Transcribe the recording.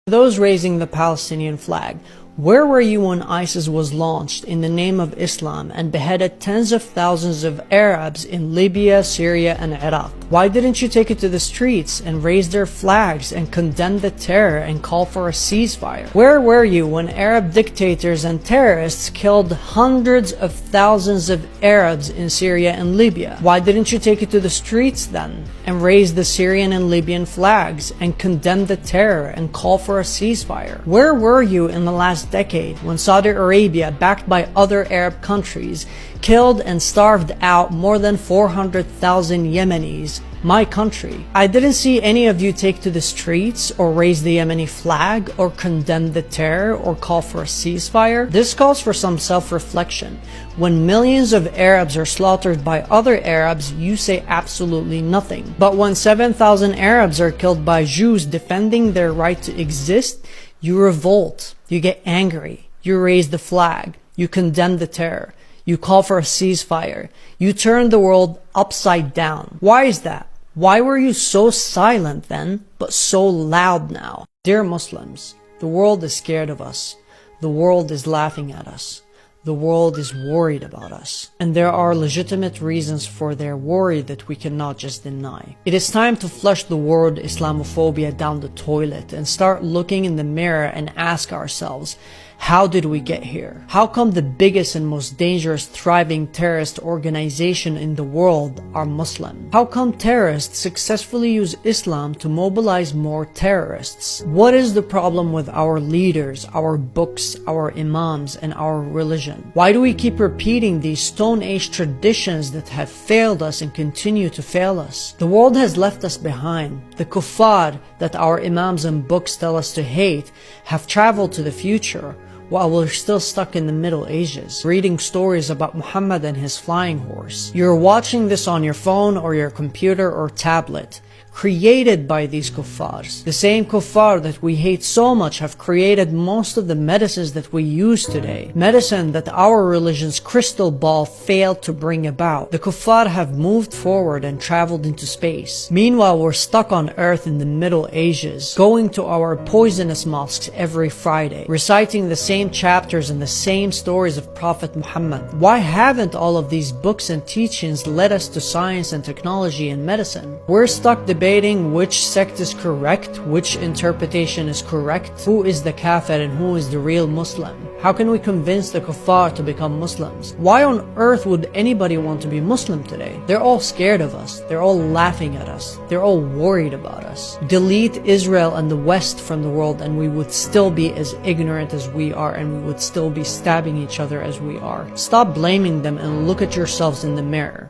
Those raising the Palestinian flag, where were you when ISIS was launched in the name of Islam and beheaded tens of thousands of Arabs in Libya, Syria, and Iraq? Why didn't you take it to the streets and raise their flags and condemn the terror and call for a ceasefire? Where were you when Arab dictators and terrorists killed hundreds of thousands of Arabs in Syria and Libya? Why didn't you take it to the streets then and raise the Syrian and Libyan flags and condemn the terror and call for a ceasefire? Where were you in the last decade when Saudi Arabia, backed by other Arab countries, killed and starved out more than 400,000 Yemenis, my country? I didn't see any of you take to the streets or raise the Yemeni flag or condemn the terror or call for a ceasefire. This calls for some self-reflection. When millions of Arabs are slaughtered by other Arabs, you say absolutely nothing. But when 7,000 Arabs are killed by Jews defending their right to exist, you revolt, you get angry, you raise the flag, you condemn the terror, you call for a ceasefire, you turn the world upside down. Why is that? Why were you so silent then, but so loud now? Dear Muslims, the world is scared of us. The world is laughing at us. The world is worried about us. And there are legitimate reasons for their worry that we cannot just deny. It is time to flush the word Islamophobia down the toilet and start looking in the mirror and ask ourselves, how did we get here? How come the biggest and most dangerous thriving terrorist organization in the world are Muslim? How come terrorists successfully use Islam to mobilize more terrorists? What is the problem with our leaders, our books, our imams, and our religion? Why do we keep repeating these Stone Age traditions that have failed us and continue to fail us? The world has left us behind. The kuffar that our imams and books tell us to hate have traveled to the future, while we're still stuck in the Middle Ages, reading stories about Muhammad and his flying horse. You're watching this on your phone or your computer or tablet, created by these kuffars. The same kuffar that we hate so much have created most of the medicines that we use today. Medicine that our religion's crystal ball failed to bring about. The kuffar have moved forward and traveled into space. Meanwhile, we're stuck on earth in the Middle Ages, going to our poisonous mosques every Friday, reciting the same chapters and the same stories of Prophet Muhammad. Why haven't all of these books and teachings led us to science and technology and medicine? We're stuck debating which sect is correct, which interpretation is correct, who is the kafir and who is the real Muslim. How can we convince the kuffar to become Muslims? Why on earth would anybody want to be Muslim today? They're all scared of us. They're all laughing at us. They're all worried about us. Delete Israel and the West from the world and we would still be as ignorant as we are, and we would still be stabbing each other as we are. Stop blaming them and look at yourselves in the mirror.